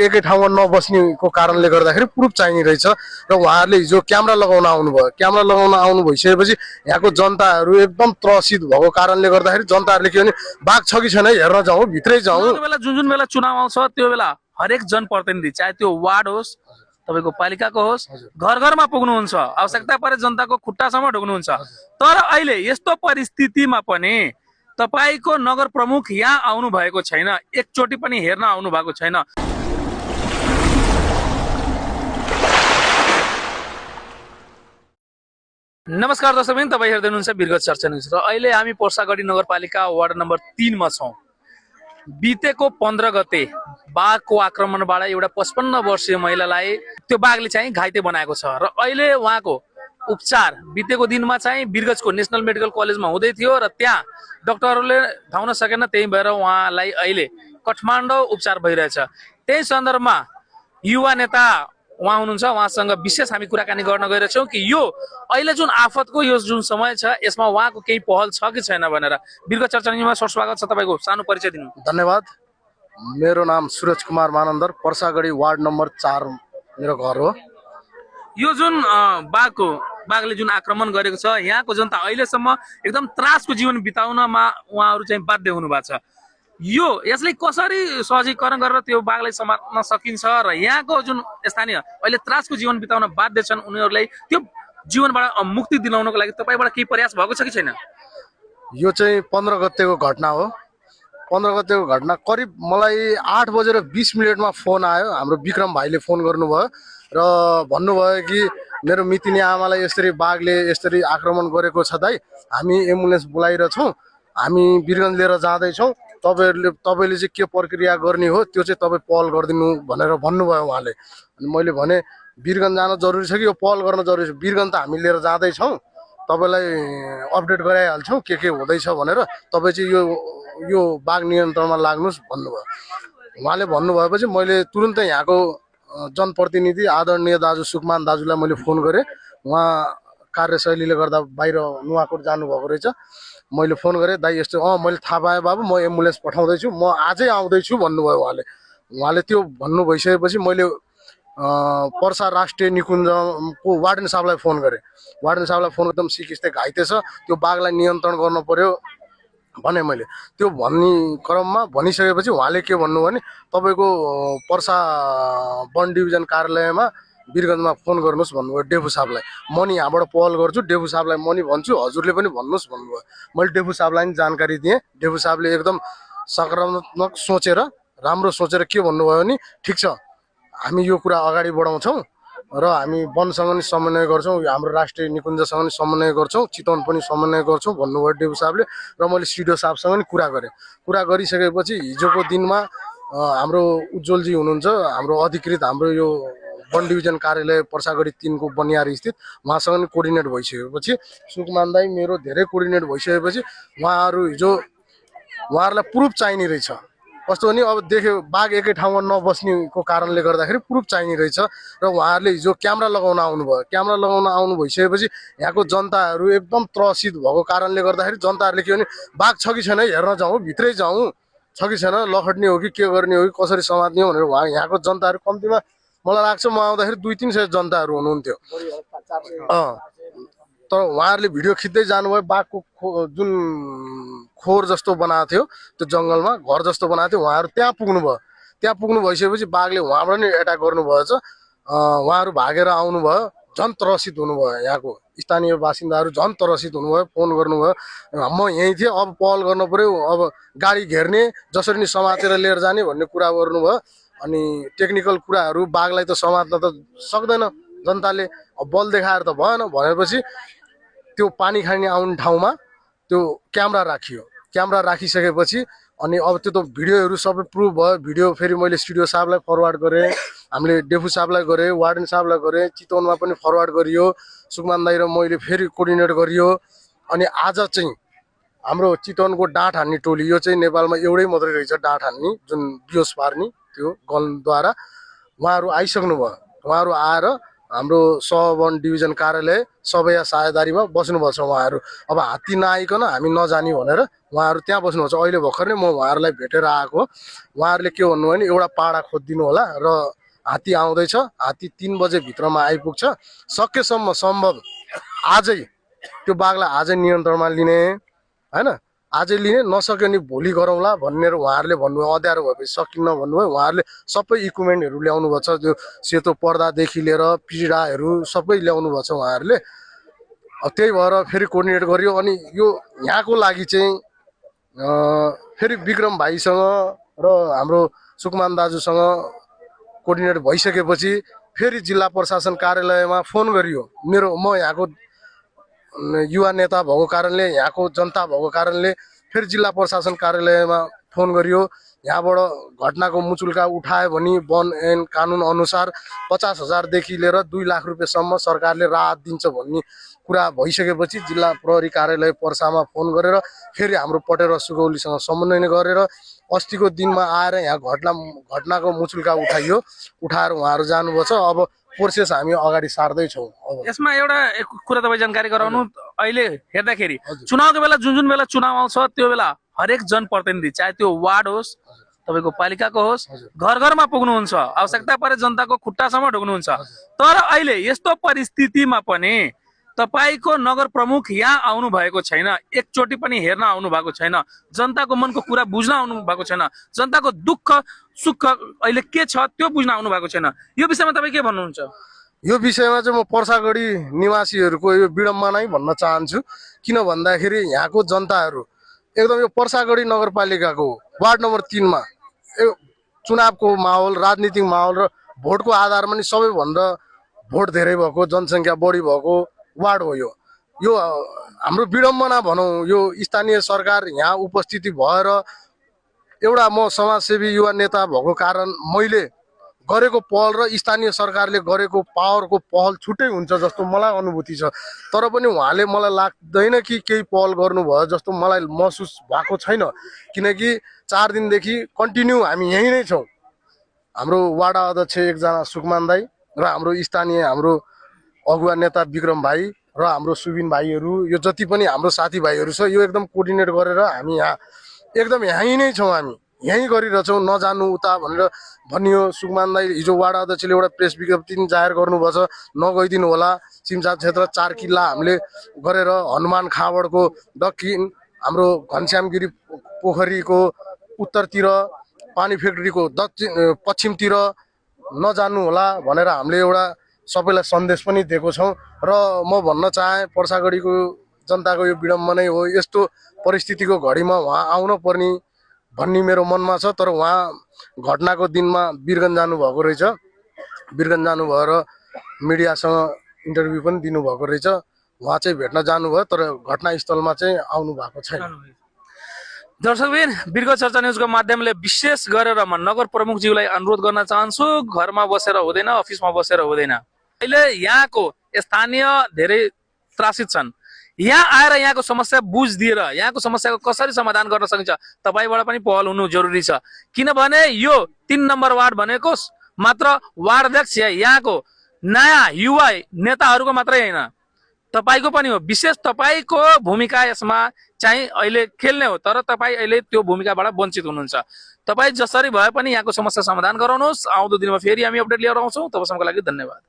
एकै ठाउँमा नबस्नेको कारणले गर्दाखेरि प्रुफ चाहिने रहेछ र उहाँहरूले हिजो क्यामेरा लगाउन आउनुभयो। क्यामेरा लगाउन आउनु भइसकेपछि यहाँको जनताहरू एकदम त्रसित भएको कारणले गर्दाखेरि जनताहरूले के भने बाघ छ कि छैन हेर्न जाउँ, भित्रै जाउँ। जुन बेला चुनाव आउँछ त्यो बेला हरेक जनप्रतिनिधि चाहे त्यो वार्ड होस् तपाईको पालिकाको होस् घर घरमा पुग्नुहुन्छ, आवश्यकता परे जनताको खुट्टासम्म ढोग्नुहुन्छ। तर अहिले यस्तो परिस्थितिमा पनि तपाईको नगर प्रमुख यहाँ आउनु भएको छैन, एकचोटि पनि हेर्न आउनु भएको छैन। नमस्कार दर्शकबिन, तपाईं हेर्दै हुनुहुन्छ बिरगत चर्चा न्यूज र अहिले हामी पर्सागढी नगरपालिका वार्ड नम्बर 3 मा छौं। बितेको 15 गते बाघको आक्रमणबाट एउटा 55 वर्षीय महिलालाई त्यो बाघले चाहिँ घाइते बनाएको छ र अहिले उहाँको उपचार बितेको दिनमा चाहिँ बिरगतको नेशनल मेडिकल कलेजमा हुँदै थियो र त्यहाँ डाक्टरहरूले धाउन सकेन, त्यही भएर उहाँलाई अहिले काठमाडौँ उपचार भइरहेछ। त्यही सन्दर्भमा युवा नेता उहाँ हुनुहुन्छ, उहाँसँग विशेष हामी कुराकानी गर्न गइरहेछौँ कि यो अहिले जुन आफतको यो जुन समय छ यसमा उहाँको केही पहल छ कि छैन भनेर। बिरगत चर्चा न्यूजमा स्वागत छ, तपाईको सानो परिचय दिनु। धन्यवाद। मेरो नाम सूरज कुमार मानन्दर, पर्सागढी वार्ड नम्बर 4 मेरो घर हो। यो जुन बाघले जुन आक्रमण गरेको छ यहाँको जनता अहिलेसम्म एकदम त्रासको जीवन बिताउनमा उहाँहरू चाहिँ बाध्य हुनु भएको छ। यसलाई कसरी सहजीकरण गरेर त्यो बाघलाई समात्न सकिन्छ र यहाँको जुन स्थानीय अहिले त्रासको जीवन बिताउन बाध्य छन् उनीहरूलाई त्यो जीवनबाट मुक्ति दिलाउनको लागि तपाईबाट केही प्रयास भएको छ कि छैन? यो चाहिँ 15 गतेको घटना हो। 15 गतेको घटना करिब मलाई 8:20 फोन आयो। हाम्रो विक्रम भाइले फोन गर्नुभयो र भन्नुभयो कि मेरो मितिनी आमालाई यसरी बाघले यसरी आक्रमण गरेको छ दाइ, हामी एम्बुलेन्स बोलाइरहेछौँ, हामी बिरगन्ज लिएर जाँदैछौँ, तपाईँले चाहिँ के प्रक्रिया गर्ने हो त्यो चाहिँ तपाईँ पहल गरिदिनु भनेर भन्नुभयो उहाँले। अनि मैले भने बिरगन्ज जान जरुरी छ कि यो पहल गर्न जरुरी छ? बिरगन्ज त हामी लिएर जाँदैछौँ, तपाईँलाई अपडेट गराइहाल्छौँ के हुँदैछ भनेर, तपाईँ चाहिँ यो बाघ नियन्त्रणमा लाग्नुहोस् भन्नुभयो। उहाँले भन्नुभएपछि मैले तुरुन्तै यहाँको जनप्रतिनिधि आदरणीय दाजु सुकमान दाजुलाई मैले फोन गरेँ। उहाँ कार्यशैलीले गर्दा बाहिर नुवाकोट जानुभएको रहेछ। मैले फोन गरेँ, दाइ यस्तो मैले थाहा पाएँ बाबु, म एम्बुलेन्स पठाउँदैछु, म आजै आउँदैछु भन्नुभयो उहाँले त्यो भन्नु भइसकेपछि मैले पर्सा राष्ट्रिय निकुञ्जको वार्डन साहबलाई फोन गरेँ। वार्डन साहबलाई फोन एकदम सिकिस्ते घाइते छ, त्यो बाघलाई नियन्त्रण गर्न पर्यो भने मैले त्यो भन्ने क्रममा भनिसकेपछि उहाँले के भन्नु भने तपाईँको पर्सा वन डिभिजन कार्यालयमा बिरगन्जमा फोन गर्नुहोस् भन्नुभयो डेफु साहबलाई। म नि यहाँबाट पहल गर्छु, डेफु साहबलाई म नि भन्छु, हजुरले पनि भन्नुहोस् भन्नुभयो। मैले डेफु साहबलाई नि जानकारी दिएँ। डेफु साहबले एकदम सकारात्मक सोचेर राम्रो सोचेर के भन्नुभयो भने ठिक छ, हामी यो कुरा अगाडि बढाउँछौँ र हामी वनसँग नि समन्वय गर्छौँ, हाम्रो राष्ट्रिय निकुञ्जसँग नि समन्वय गर्छौँ, चितवन पनि समन्वय गर्छौँ भन्नुभयो डेफु साहबले। र मैले सिडिओ साहबसँग नि कुरा गरेँ। कुरा गरिसकेपछि हिजोको दिनमा हाम्रो उज्जवलजी हुनुहुन्छ, हाम्रो अधिकृत हाम्रो यो वन डिभिजन कार्यालय पर्सागढी 3 को बनियारी स्थित, उहाँसँग नि कोर्डिनेट भइसकेपछि सुकमान दाइ मेरो धेरै कोर्डिनेट भइसकेपछि उहाँहरूलाई प्रुफ चाहिने रहेछ। कस्तो भने अब देख्यो बाघ एकै ठाउँमा नबस्नेको कारणले गर्दाखेरि प्रुफ चाहिने रहेछ र उहाँहरूले हिजो क्यामेरा लगाउन आउनुभयो। क्यामेरा लगाउन आउनु भइसकेपछि यहाँको जनताहरू एकदम त्रसित भएको कारणले गर्दाखेरि जनताहरूले के भने बाघ छ कि छैन हेर्न जाउँ, भित्रै जाउँ, छ कि छैन, लखट्ने हो कि के गर्ने हो कि कसरी समात्ने हो भनेर यहाँको जनताहरू कम्तीमा मलाई लाग्छ म आउँदाखेरि 200-300 जनताहरू हुनुहुन्थ्यो। तर उहाँहरूले भिडियो खिच्दै जानुभयो। बाघको जुन खोर जस्तो बनाएको थियो त्यो जङ्गलमा घर जस्तो बनाएको थियो, उहाँहरू त्यहाँ पुग्नुभयो। त्यहाँ पुग्नु भइसकेपछि बाघले उहाँबाट नि एट्याक गर्नुभएछ। उहाँहरू भागेर आउनुभयो, झन् त्रसित हुनुभयो। यहाँको स्थानीय बासिन्दाहरू झन् त्रसित हुनुभयो, फोन गर्नुभयो म यहीँ थिएँ, अब पहल गर्नु पर्यो, अब गाडी घेर्ने, जसरी नि समातेर लिएर जाने भन्ने कुरा गर्नुभयो। अनि टेक्निकल कुराहरू बाघलाई त समात्न त सक्दैन जनताले, बल देखाएर त भएन भनेपछि त्यो पानी खाने आउने ठाउँमा त्यो क्यामेरा राखियो। क्यामेरा राखिसकेपछि अनि अब त्यो त भिडियोहरू सबै प्रुफ भयो। भिडियो फेरि मैले स्टुडियो साहबलाई फरवार्ड गरेँ, हामीले डेफु साहबलाई गरेँ, वार्डन साहबलाई गरेँ, चितवनमा पनि फरवार्ड गरियो, सुकमान दाइ र मैले फेरि कोर्डिनेट गरियो। अनि आज चाहिँ हाम्रो चितवनको डाँठ हान्ने टोली, यो चाहिँ नेपालमा एउटै मात्रै रहेछ डाँठ हान्ने, जुन बियोस पार्ने त्यो गनद्वारा, उहाँहरू आइसक्नु भयो। उहाँहरू आएर हाम्रो सहवन डिभिजन कार्यालय सबैया साझेदारीमा बस्नुभएको छ उहाँहरू। अब हात्ती नआइकन हामी नजाने भनेर उहाँहरू त्यहाँ बस्नुभएको छ। अहिले भर्खर नै म उहाँहरूलाई भेटेर आएको। उहाँहरूले के भन्नुभयो भने एउटा पाडा खोजिदिनु होला र हात्ती आउँदैछ, हात्ती 3 बजे भित्रमा आइपुग्छ, सकेसम्म सम्भव आजै त्यो बाघलाई आजै नियन्त्रणमा लिने होइन, आजै लिने, नसक्यो भने भोलि गरौँला भनेर उहाँहरूले भन्नुभयो। अँध्यारो भएपछि सकिन्न भन्नुभयो। उहाँहरूले सबै इक्विपमेन्टहरू ल्याउनु भएको छ, त्यो सेतो पर्दादेखि लिएर पिँडाहरू सबै ल्याउनु भएको छ उहाँहरूले। अब त्यही भएर फेरि कोअर्डिनेट गरियो। अनि यो यहाँको लागि चाहिँ फेरि विक्रम भाइसँग र हाम्रो सुकुमान दाजुसँग कोअर्डिनेट भइसकेपछि फेरि जिल्ला प्रशासन कार्यालयमा फोन गरियो। म यहाँको युवा नेता भएको कारणले, यहाँको जनता भएको कारणले फेरि जिल्ला प्रशासन कार्यालयमा फोन गरियो। यहाँबाट घटनाको मुचुल्का उठायो भने वन ऐन कानुन अनुसार 50,000 लिएर 2 लाख रुपियाँसम्म सरकारले राहत दिन्छ भन्ने कुरा भइसकेपछि जिल्ला प्रहरी कार्यालय पर्सामा फोन गरेर फेरि हाम्रो पटेर सुगौलीसँग समन्वय गरेर अस्तिको दिनमा आएर यहाँ घटनाको मुचुल्का उठाएर उहाँहरू जानुभएको छ। अब प्रोसेस हामी अगाडि सार्दैछौँ। यसमा एउटा एक कुरा तपाईँ जानकारी गराउनु। अहिले हेर्दाखेरि चुनावको बेला जुन बेला चुनाव आउँछ त्यो बेला हरेक जनप्रतिनिधि, चाहे त्यो वार्ड होस्, तपाईँको पालिकाको होस्, घर घरमा पुग्नुहुन्छ, आवश्यकता परे जनताको खुट्टासम्म ढोग्नुहुन्छ। तर अहिले यस्तो परिस्थितिमा पनि तपाईँको नगर प्रमुख यहाँ आउनु भएको छैन, एकचोटि पनि हेर्न आउनु भएको छैन, जनताको मनको कुरा बुझ्न आउनु भएको छैन, जनताको दुःख सुख अहिले के छ त्यो बुझ्न आउनु भएको छैन। यो विषयमा तपाईँ के भन्नुहुन्छ? यो विषयमा चाहिँ म पर्सागढी निवासीहरूको यो विडम्बना नै भन्न चाहन्छु। किन भन्दाखेरि यहाँको जनताहरू एकदम यो पर्सागढी नगरपालिकाको वार्ड नम्बर 3 मा चुनावको माहौल, राजनीतिक माहौल र भोटको आधारमा नि सबैभन्दा भोट धेरै भएको, जनसङ्ख्या बढी भएको वार्ड हो यो हाम्रो विडम्बना भनौँ। यो स्थानीय सरकार यहाँ उपस्थिति भएर एउटा म समाजसेवी युवा नेता भएको कारण मैले गरेको पहल र स्थानीय सरकारले गरेको पावरको पहल छुट्टै हुन्छ जस्तो मलाई अनुभूति छ। तर पनि उहाँले मलाई लाग्दैन कि केही पहल गर्नुभयो जस्तो मलाई महसुस भएको छैन। किनकि 4 दिनदेखि कन्टिन्यू हामी यहीँ नै छौँ। हाम्रो वार्ड अध्यक्ष एकजना सुकुमान दाई र हाम्रो स्थानीय हाम्रो अगुवा नेता विक्रम भाइ र हाम्रो सुबिन भाइहरू, यो जति पनि हाम्रो साथीभाइहरू छ, यो एकदम कोअर्डिनेट गरेर हामी यहाँ एकदम यहीँ नै छौँ। हामी यहीँ गरिरहेछौँ, नजानु उता भनेर भनियो। सुकुमान दाई हिजो वार्ड अध्यक्षले एउटा प्रेस विज्ञप्ति जाहेर गर्नुभएको छ, नगइदिनु होला। सिमसार क्षेत्र 4 किल्ला हामीले गरेर हनुमान खाँडको दक्षिण, हाम्रो घनश्यामगिरी पोखरीको उत्तरतिर, पानी फ्याक्ट्रीको दक्षिण पश्चिमतिर नजानु होला भनेर हामीले एउटा सबैलाई सन्देश पनि दिएको छौँ। र म भन्न चाहे पर्सागढीको जनताको यो विडम्बनै हो। यस्तो परिस्थितिको घडीमा उहाँ आउन पर्ने भन्ने मेरो मनमा छ। तर उहाँ घटनाको दिनमा वीरगञ्ज जानुभएको रहेछ। वीरगञ्ज जानुभयो र मिडियासँग इन्टरभ्यू पनि दिनुभएको रहेछ। उहाँ चाहिँ भेट्न जानुभयो, तर घटनास्थलमा चाहिँ आउनु भएको छैन। दर्शकबिन, वीरगञ्ज चर्चा न्युजको माध्यमले विशेष गरेर म नगर प्रमुखज्यूलाई अनुरोध गर्न चाहन्छु, घरमा बसेर हुँदैन, अफिसमा बसेर हुँदैन। अहिले यहाँको स्थानीय धेरै त्रासित छन्। यहाँ आएर यहाँको समस्या बुझ दिएर यहाँको समस्याको कसरी समाधान गर्न सकिन्छ तपाईँबाट पनि पहल हुनु जरुरी छ। किनभने यो 3 नम्बर वार्ड भनेको मात्र वार्ड अध्यक्ष यहाँको नयाँ युवा नेताहरूको मात्रै होइन, तपाईँको पनि हो। विशेष तपाईँको भूमिका यसमा चाहिँ अहिले खेल्ने हो, तर तपाईँ अहिले त्यो भूमिकाबाट वञ्चित हुनुहुन्छ। तपाईँ जसरी भए पनि यहाँको समस्या समाधान गराउनुहोस्। आउँदो दिनमा फेरि हामी अपडेट लिएर आउँछौँ। तबसम्मको लागि धन्यवाद।